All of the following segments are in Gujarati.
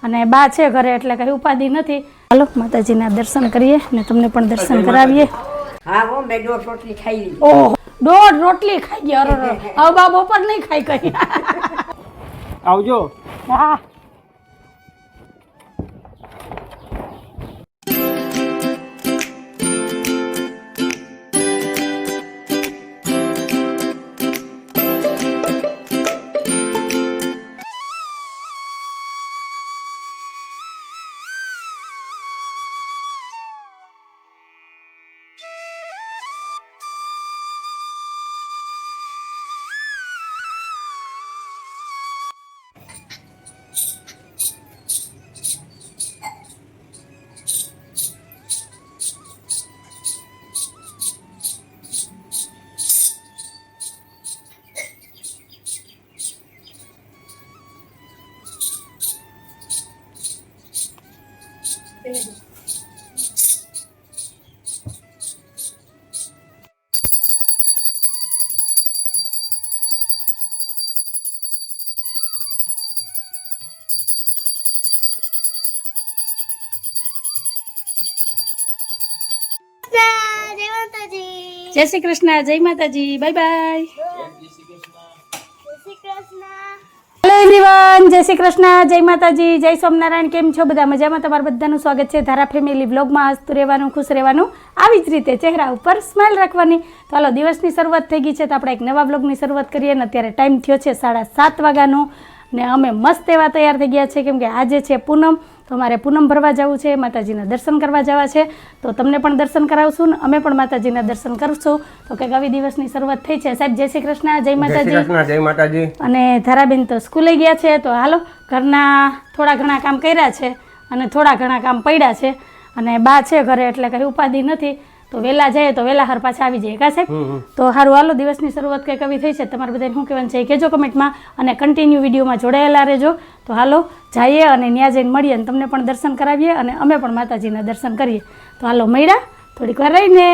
અને બા છે ઘરે એટલે કઈ ઉપાધિ નથી. હાલો માતાજીના દર્શન કરીએ ને તમને પણ દર્શન કરાવીએ. હા હો મેં 1.5 રોટલી ખાઈ લીધી. ઓહ 1.5 રોટલી ખાઈ ગયા. અરે હવે બા બપોર નહીં ખાઈ કઈ. આવજો. હા જય શ્રી કૃષ્ણ, જય માતાજી, બાય બાય. હેલો એવરીવન, જય શ્રી કૃષ્ણ, જય માતાજી, જય સોમનારાયણ. કેમ છો બધા? મજામાં? તમારું બધાનું સ્વાગત છે ધારા ફેમિલી વ્લોગમાં. હસતું રહેવાનું, ખુશ રહેવાનું, આવી જ રીતે ચહેરા ઉપર સ્માઇલ રાખવાની. તો હાલો, દિવસની શરૂઆત થઈ ગઈ છે તો આપણે એક નવા વ્લોગની શરૂઆત કરીએ. ને અત્યારે ટાઈમ થયો છે 7:30 વાગ્યાનો ને અમે મસ્ત એવા તૈયાર થઈ ગયા છે કેમ કે આજે છે પૂનમ. તો અમારે પૂનમ ભરવા જવું છે, માતાજીના દર્શન કરવા જવા છે. તો તમને પણ દર્શન કરાવશું ને અમે પણ માતાજીના દર્શન કરશું. તો કંઈક આવી દિવસની શરૂઆત થઈ છે. સાહેબ જય શ્રી કૃષ્ણ, જય માતાજી. જય માતાજી. અને ધારાબેન તો સ્કૂલે ગયા છે. તો હાલો, ઘરના થોડા ઘણા કામ કર્યા છે અને થોડા ઘણા કામ પડ્યા છે. અને બા છે ઘરે એટલે કંઈ ઉપાધિ નથી. તો વહેલા જાય તો વહેલા હર પાછા આવી જાય કા સાહેબ. તો સારું હાલો, દિવસની શરૂઆત કંઈક આવી થઈ છે. તમારે બધાને શું કહેવાનું છે એ કહેજો કમેન્ટમાં અને કન્ટિન્યુ વિડીયોમાં જોડાયેલા રહેજો. તો હાલો જઈએ અને ત્યાં જઈને મળીએ અને તમને પણ દર્શન કરાવીએ અને અમે પણ માતાજીના દર્શન કરીએ. તો હાલો મળ્યા થોડીક વાર રહીને.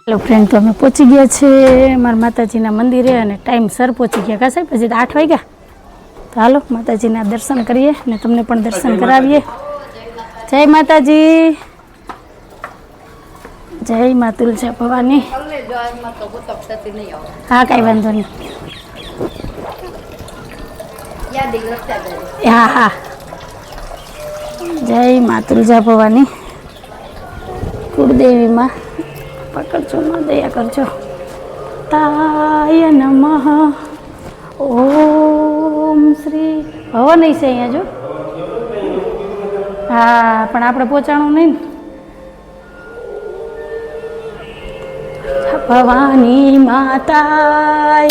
હેલો ફ્રેન્ડ, તો અમે પહોંચી ગયા છે મારા માતાજીના મંદિરે અને ટાઈમસર પહોંચી ગયા કા સાહેબ. હજી તો 8 વાગ્યા. તો હાલો માતાજીના દર્શન કરીએ ને તમને પણ દર્શન કરાવીએ. જય માતાજી, જય મા તુલજા ભવાની. હા કાંઈ વાંધો નહીં. હા હા, જય મા તુલજા ભવાની, કુળદેવીમાં પકડજો માં દયા કરજો. તાય નમઃ. ઓમ શ્રી હવન નહીં છે અહીંયા જો. હા પણ આપણે પહોંચાણું નહીં ને. ભવાની માતા.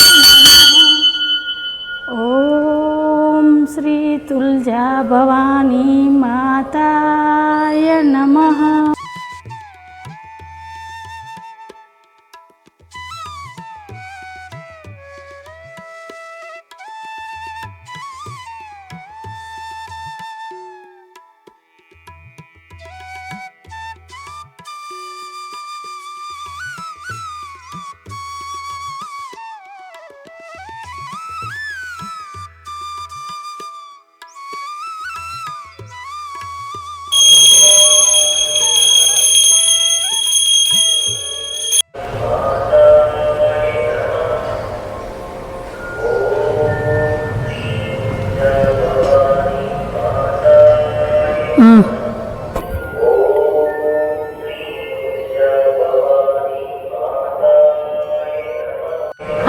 ઓમ શ્રી તુલજા ભવાની માતાય નમઃ.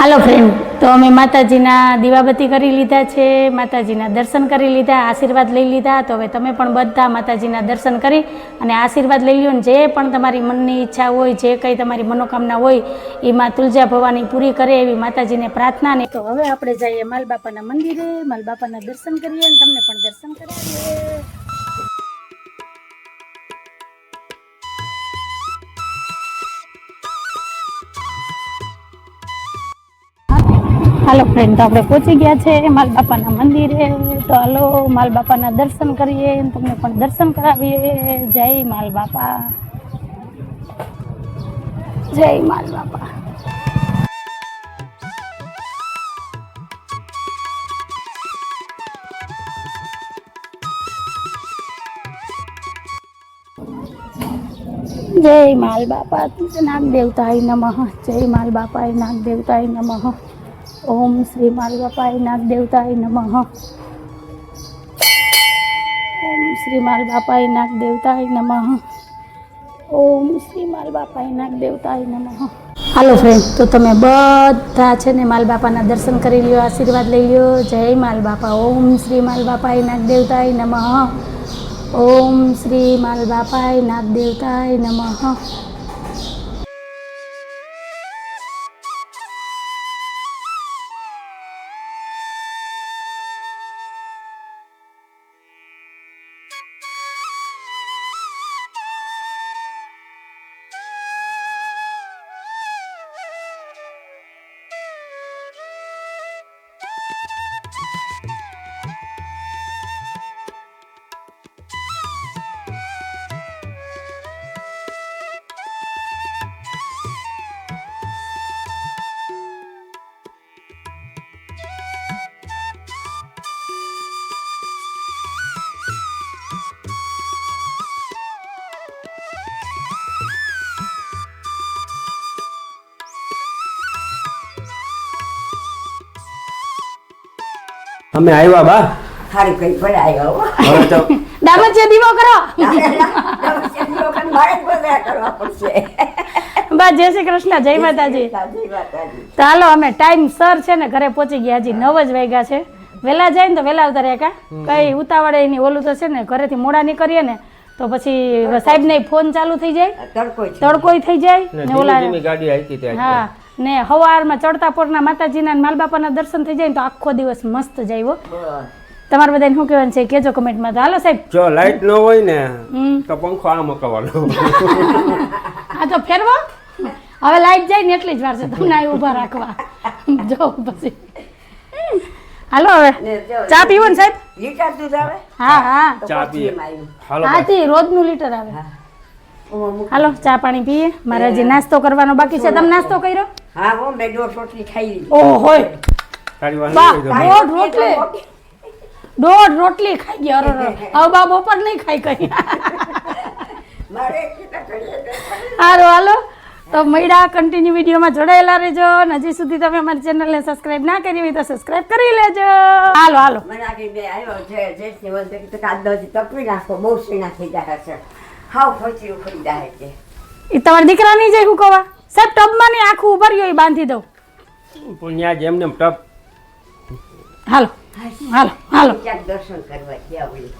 હાલો ફ્રેન્ડ, તો અમે માતાજીના દીવાબત્તી કરી લીધા છે, માતાજીના દર્શન કરી લીધા, આશીર્વાદ લઈ લીધા. તો હવે તમે પણ બધા માતાજીના દર્શન કરી અને આશીર્વાદ લઈ લ્યો. ને જે પણ તમારી મનની ઈચ્છા હોય, જે કંઈ તમારી મનોકામના હોય એ માં તુલજા ભવાની પૂરી કરે એવી માતાજીને પ્રાર્થના. ને તો હવે આપણે જઈએ માલબાપાના મંદિરે, માલબાપાના દર્શન કરીએ અને તમને પણ દર્શન કરાવીએ. હાલો ફ્રેન્ડ, તો આપણે પહોંચી ગયા છે માલ બાપાના મંદિરે. તો હાલો માલ બાપાના દર્શન કરીએ, તમને પણ દર્શન કરાવીએ. જય માલ બાપા, જય માલ બાપા. જય માલ બાપા નાગ દેવતાય નમઃ. જય માલ બાપાય નાગ દેવતાય નમઃ. ઓમ શ્રી માલ બાપાય નાગ દેવતાય નમઃ. ઓમ શ્રી માલ બાપાય નાગ દેવતાય નમઃ. ઓમ શ્રી માલ બાપાય નાગ દેવતાય નમઃ. હાલો ફ્રેન્ડ, તો તમે બધા છે ને માલ બાપાના દર્શન કરી લ્યો, આશીર્વાદ લઈ લ્યો. જય માલ બાપા. ઓમ શ્રી માલ બાપાય નાગ દેવતાય નમઃ. ઓમ શ્રી માલ બાપાય નાગ દેવતાય નમઃ. અમે આવ્યા બા. સારું કઈ ભલે આવ્યો હો. હવે તો દામચિયા દીવો કરો. મારે જ બધા કરવા પડશે. બા જય શ્રી કૃષ્ણ, જય માતાજી. જય માતાજી. તો હાલો અમે ટાઈમ સર છે ને ઘરે પહોંચી ગયા. હજી 9 જ વાગ્યા છે. વહેલા જાય ને તો વહેલા આવતા રહ્યા. કા કઈ ઉતાવળે એની ઓલું તો છે ને, ઘરેથી મોડા નીકળીએ ને તો પછી સાહેબ ને ફોન ચાલુ થઈ જાય, તડકોય થઈ જાય ને ઓલા ધીમી ગાડી આવી ત્યાં. હા ને સવારમાં ચડતા પોરના માતાજીના માલ બાપાના દર્શન થઈ જાય ને તો આખો દિવસ મસ્ત જાય હો. તમારે બધાને શું કહેવાનું છે કહેજો કમેન્ટમાં. તો હાલો સાહેબ, જો લાઈટ ન હોય ને તો પંખો આ મકવાનો. આ તો ફેરવો. હવે લાઈટ જાય ને એટલી જ વાર છે તમને અહીં ઊભા રાખવા. જો પછી હાલો હવે ચા પીવો ને સાહેબ? લીટર દૂધ આવે? હા હા ચા પીએ. હાલો હા તી રોજનું લીટર આવે. હાલો ચા પાણી પીએ. મારે હજી નાસ્તો કરવાનો બાકી છે. તમે નાસ્તો કર્યો? હા હો, મેં 1.5 રોટલી ખાઈ લીધી. ઓહ હોય તારી વાત બા, નહીં હોય તો. 1.5 રોટલી ખાઈ ગયા. અરે હવે બા બપોર નહીં ખાઈ કઈ. મારે કેટલા કરીએ તો હાલો હાલો તો મળ્યા. કન્ટિન્યુ વિડીયોમાં જોડાયેલા રહેજો. અને હજી સુધી તમે અમારી ચેનલને સબસ્ક્રાઇબ ના કરી હોય તો સબસ્ક્રાઇબ કરી લેજો. હાલો હાલો મને આગળ બે આવ્યો છે જેસની વંદે કે કાદ દોજી તપવી નાખો, બહુ સીણા થઈ જાય છે. હાવ ફોચી ઉખડી જાય છે. એ તમારા દીકરા નહીં જાય હું કવા સાહેબ? ટબમાં નહીં આખું ભર્યું એ બાંધી દઉં. પણ ત્યાં જેમ ને ટપ. હાલો હાલો હાલો. ક્યાંક દર્શન કરવા ગયા હોય.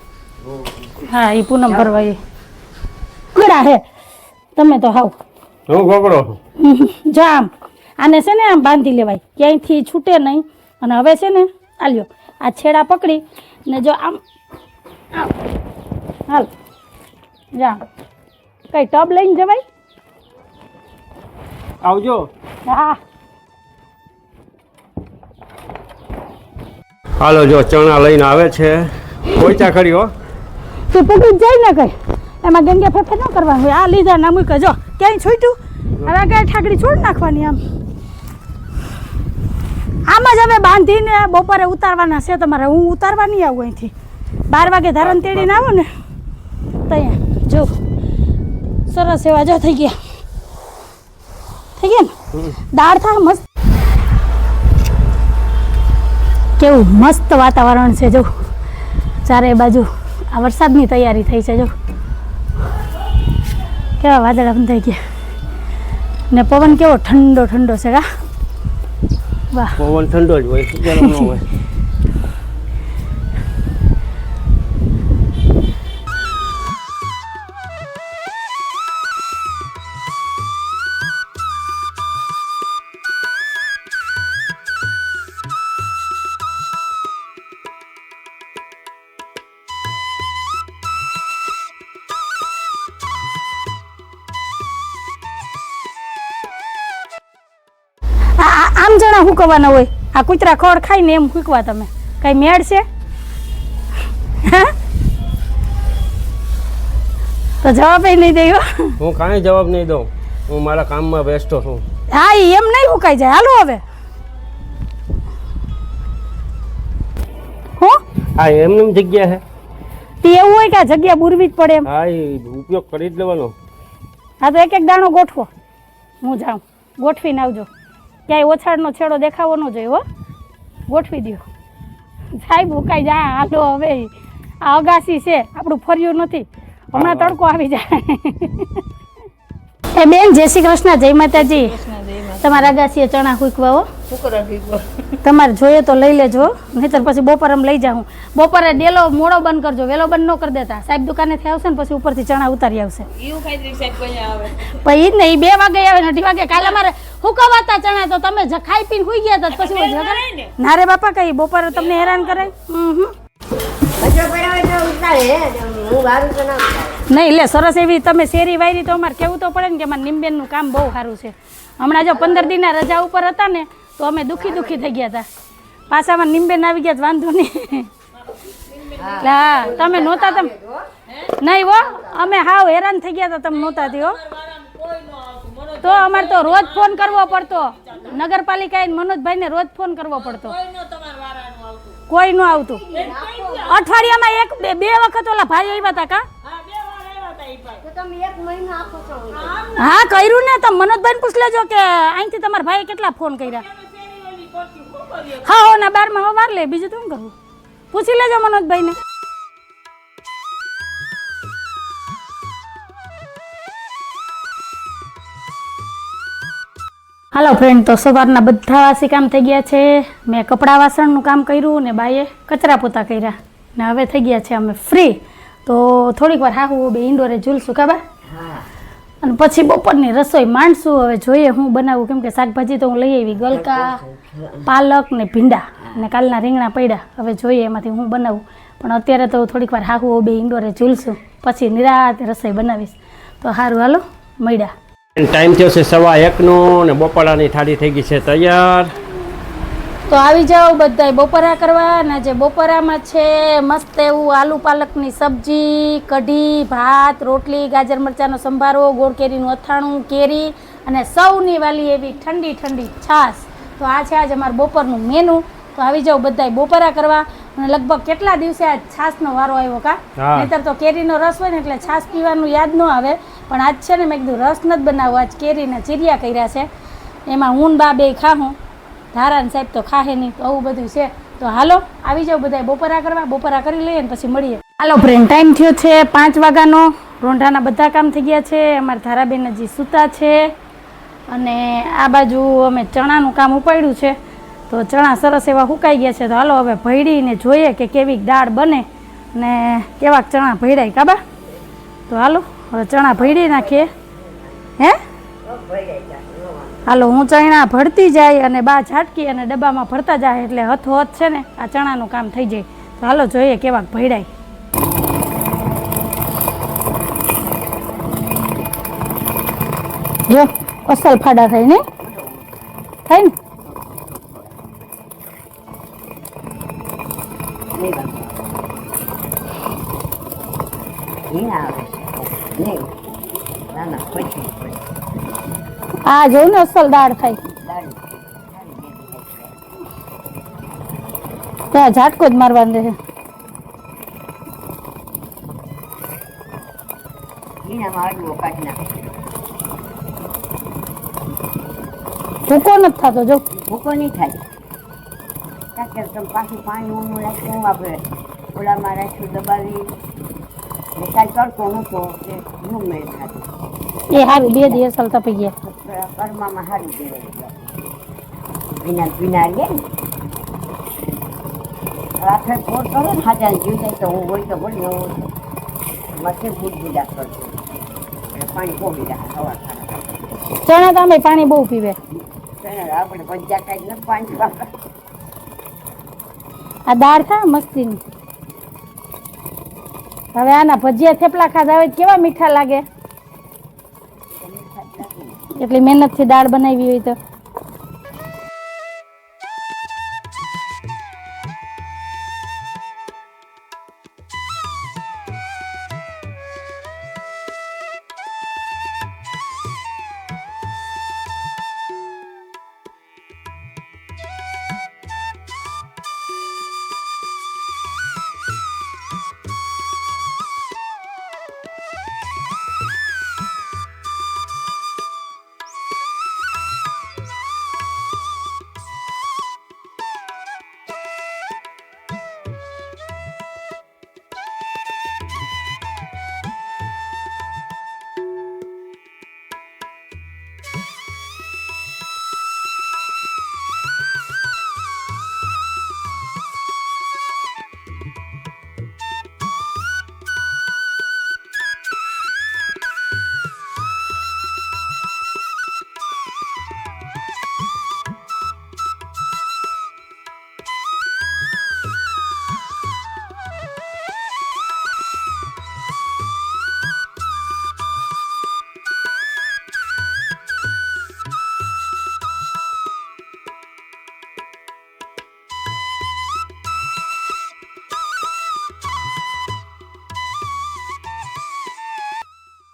હા એ પૂનમ ભરવા એ ગળા હે. તમે તો હાવ હું ગોગડો. જામ આને છે ને આમ બાંધી લેવાય, ક્યાંયથી છૂટે નહીં. અને હવે છે ને આલ્યો આ છેડા પકડી ને જો આમ આમ હાલ જામ. કઈ ટબ લઈને જવાય? આવજો. હા હાલો જો ચણા લઈને આવે છે. પોઈચા ખરી હો. તું પગી જ જાય ને કઈ એમાં ગંગે ફેફે ન કરવાનું હોય. આ લીધા ના મૂક જો ક્યાંય છૂટ્યું. હવે કઈ ઠાકડી છોડ નાખવાની. આમ જ હવે બાંધીને બપોરે ઉતારવાના છે તમારે. હું ઉતારવા નહીં આવું અહીંથી. 12 વાગે ધારણ તેડીને આવો ને તો અહીંયા જો સરસ એવા જો થઈ ગયા. થઈ ગયા ને દાળ થા મસ્ત. કેવું મસ્ત વાતાવરણ છે જો ચારે બાજુ. આ વરસાદની તૈયારી થઈ છે જો કેવા વાદળા બંધાઈ ગયા. ને પવન કેવો ઠંડો ઠંડો છે. કા વાહ પવન ઠંડો જ હોય, ગરમ ન હોય. આમ જણા હું કરવાના હોય આ કૂતરા ખોળ ખાઈને એમ ફૂંકવા તમે કઈ મેળ છે હા? તો જવાબ નહીં દઈ હો. હું કાંઈ જવાબ નહીં દઉં, હું મારા કામમાં વ્યસ્ત છું. હા ઈ એમ નહીં ફૂંકાઈ જાય. હાલો હવે હું હા એમની જગ્યા છે. તે એવું હોય કે આ જગ્યા બુરવી જ પડે એમ. હા એ ઉપયોગ કરી જ લેવાનો. હા તો એક એક દાણો ગોઠવો. હું જાઉં ગોઠવીને આવજો. ક્યાંય ઓછાડનો છેડો દેખાવો ન જોઈએ હો. ગોઠવી દો સાહેબ ઉકાઈ જાય. હાલો હવે આ અગાસી છે આપણું ફર્યું નથી. હમણાં તડકો આવી જાય. એ બેન જય શ્રી કૃષ્ણ, જય માતાજી. તમારા અગાસીએ ચણા ફૂંકવા હો. તમારે જોઈએ તો લઈ લેજો, નહીતર પછી બપોરે લઈ જાઉં. બપોરે ડેલો મોડો બંધ કરજો, વેલો બંધ ન કરી દેતા. સાહેબ દુકાનેથી આવશે ને પછી ઉપરથી ચણા ઉતારી આવશે. પછી ઈ જ ને, ઈ 2 વાગે આવે ને 2:30 વાગે. કાલે અમારે હુકવાતા ચણા તો તમે ખાઈ પીને હુઈ ગયા હતા પછી ના રે બાપા કઈ બપોરે તમને હેરાન કરે. નહીં લે સરસ એવી તમે શેરી વાયરી તો અમારે કેવું તો પડે ને કે અમારે નિમબેનનું કામ બહુ સારું છે. હમણાં જો 15 દિનના રજા ઉપર હતા ને તો અમે દુખી થઈ ગયા હતા. પાછામાં નિમબેન આવી ગયા વાંધો નહીં. હા તમે નહોતા તમે નહીં હો, અમે હાવ હેરાન થઈ ગયા હતા તમે નહોતા થયો તો અમારે તો રોજ ફોન કરવો પડતો. નગરપાલિકાએ મનોજભાઈને રોજ ફોન કરવો પડતો. કોઈ ન આવતું. અઠવાડિયામાં 2 વખત ઓલા ભાઈ આવ્યા હતા કા? હા કર્યું ને. તમે મનોજભાઈ પૂછ લેજો કે અહીંથી તમારા ભાઈએ કેટલા ફોન કર્યા. હા હો ના 12 વાર લે, બીજું તો શું કરવું? પૂછી લેજો મનોજભાઈને. હાલો ફ્રેન્ડ, તો સવારના બધા વાસી કામ થઈ ગયા છે. મેં કપડાં વાસણનું કામ કર્યું ને બાએ કચરા પોતા કર્યા ને હવે થઈ ગયા છે અમે ફ્રી. તો થોડીક વાર હાહુ બે ઇન્ડોરે ઝૂલશું કાબા, અને પછી બપોરની રસોઈ માંડશું. હવે જોઈએ હું બનાવું, કેમ કે શાકભાજી તો હું લઈ આવી ગલકા, પાલક ને ભીંડા ને કાલના રીંગણા પડ્યા. હવે જોઈએ એમાંથી હું બનાવું, પણ અત્યારે તો થોડીક વાર હાહુ બે ઇન્ડોરે ઝૂલશું, પછી નિરાતે રસોઈ બનાવીશ. તો સારું હાલો મળ્યા. ટાઈમ થયો છે 1:15નો ને બપોરાની થાળી થઈ ગઈ છે તૈયાર. તો આવી જાઓ બધાય બપોરા કરવા. ને જે બપોરામાં છે મસ્ત એવું આલુ પાલકની સબ્જી, કઢી, ભાત, રોટલી, ગાજર મરચાંનો સંભારો, ગોળ કેરીનું અથાણું, કેરી અને સૌની વાલી એવી ઠંડી ઠંડી છાશ. તો આ છે આજે અમારું બપોરનું મેનુ. તો આવી જાઓ બધાય બપોરા કરવા. અને લગભગ કેટલા દિવસે આ છાશનો વારો આવ્યો કા? નહીતર તો કેરીનો રસ હોય ને એટલે છાશ પીવાનું યાદ ન આવે. પણ આજ છે ને મેં કીધું રસ નથી બનાવવો, આજ કેરીના ચીરિયા કર્યા છે. એમાં હું બા બે ખાહું, ધારાન સાહેબ તો ખાહે નહીં. તો આવું બધું છે. તો હાલો આવી જાઓ બધા બપોરા કરવા. બપોરા કરી લઈએ ને પછી મળીએ. હાલો ફ્રેન્ડ, ટાઈમ થયો છે 5 વાગ્યાનો. રોંઢાના બધા કામ થઈ ગયા છે. અમારા ધારાબેન હજી સૂતા છે. અને આ બાજુ અમે ચણાનું કામ ઉપાડ્યું છે. તો ચણા સરસ એવા સુકાઈ ગયા છે. તો હાલો હવે ભેળીને જોઈએ કે કેવી દાળ બને ને કેવાક ચણા ભેળાય કાબા. તો હાલો હવે ચણા ભેળી નાખીએ. હે હાલો હું ચણા ભરતી જાય અને બા ઝાટકી અને ડબ્બામાં ભરતા જાય એટલે હથોહથ છે ને આ ચણાનું કામ થઈ જાય. તો હાલો જોઈએ કેવાક ભેળાય. જો અસલ ફાડા થાય ને, થાય ને. આ જોઉં ને અસલ દાળ થાય ત્યાં ઝાટકો જ મારવાનું રહે. ભૂકો નથી થતો જો. ભૂકો નહીં થાય. પાછું પાણી ઊંડું નાખ્યું આપણે ઓલામાં રાખ્યું દબાવી ને કાલ તડકો મૂકો કે નું મેળ ખાતું એ સારું 2 દિવસ અસલ તપી ગયા. કર્મામાં સારું કહેવાય. ભીના લે ને રાત્રે ફોર કરો ને હાજાને જીવ જાય તો હું હોય તો બોલી હું મથે ભૂત ભૂડા કરજો એટલે પાણી પોગી રાખે સવાર ચણા તો અમે પાણી બહુ પીવે. આપણે પંચા કાંઈ નથી પાણી વાપરે. આ દાળ થા મસ્તીની. હવે આના ભજીયા થેપલા ખાધા હોય કેવા મીઠા લાગે. એટલી મહેનતથી દાળ બનાવી હોય તો.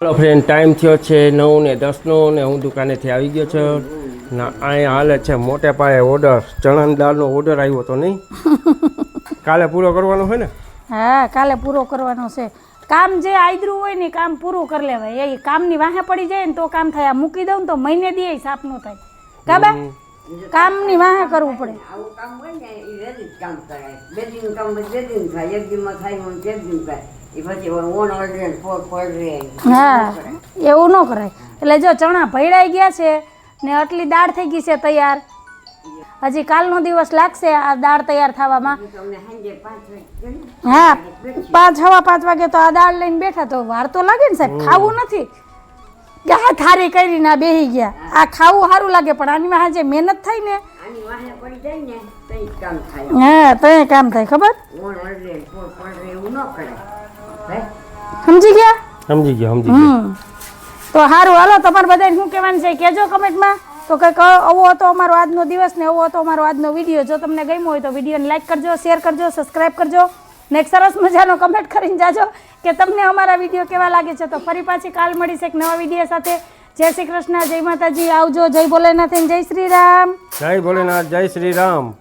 ચાલો ફ્રેન્ડ, ટાઈમ થયો છે 9:10 ને હું દુકાનેથી આવી ગયો છું ને અહીંયા હાલે છે મોટે પાયે ઓર્ડર. ચણાની દાળનો ઓર્ડર આવ્યો તો નહીં, કાલે પૂરો કરવાનો હોય ને. હા, કાલે પૂરો કરવાનો છે. કામ જે આદરું હોય ને કામ પૂરું કરી લેવાય. એ કામની વાહે પડી જાય ને તો કામ થાય. આ મૂકી દઉં ને તો મહિને દી સાફ ન થાય. કાબા કામની વાહે કરવું પડે. આવું કામ હોય ને એ વહેલું જ કામ કરાય. બે દિન કામ બે દિન થાય, એક દિનમાં થાય હું એક દિન થાય. એ પછી ઓન ઓર્ડર પડે. હા, એવું ન કરાય. એટલે જો ચણા ભેળાઈ ગયા છે ને આટલી દાળ થઈ ગઈ છે તૈયાર. હજી કાલનો દિવસ લાગશે આ દાળ તૈયાર થવામાં. તમને સાંજે 5 વાગે હા, 5:15 વાગે તો આ દાળ લઈને બેઠા તો વાર તો લાગે ને સાહેબ. ખાવું નથી કે આ થારી કરીને આ બેહી ગયા. આ ખાવું સારું લાગે પણ આની માં જે મહેનત થાય ને આની વાહે પડી જાય ને તો જ કામ થાય. હા તો એ કામ થાય. ખબર ઓન ઓર્ડર પડે એવું ન કરે. હે સમજી ગયા? સમજી ગયો. તો સારું, હાલો તમારે બધાને શું કહેવાનું છે કહેજો કમેન્ટમાં. તો કંઈક આવો હતો અમારો આજનો દિવસ ને એવો હતો અમારો આજનો વિડીયો. જો તમને ગમ્યો હોય તો વિડીયોને લાઈક કરજો, શેર કરજો, સબસ્ક્રાઈબ કરજો ને એક સરસ મજાનો કમેન્ટ કરીને જાજો કે તમને અમારા વિડીયો કેવા લાગે છે. તો ફરી પાછી કાલ મળીશ એક નવા વિડીયો સાથે. જય શ્રી કૃષ્ણ, જય માતાજી, આવજો. જય ભોલેનાથ, જય શ્રી રામ. જય ભોલેનાથ, જય શ્રી રામ.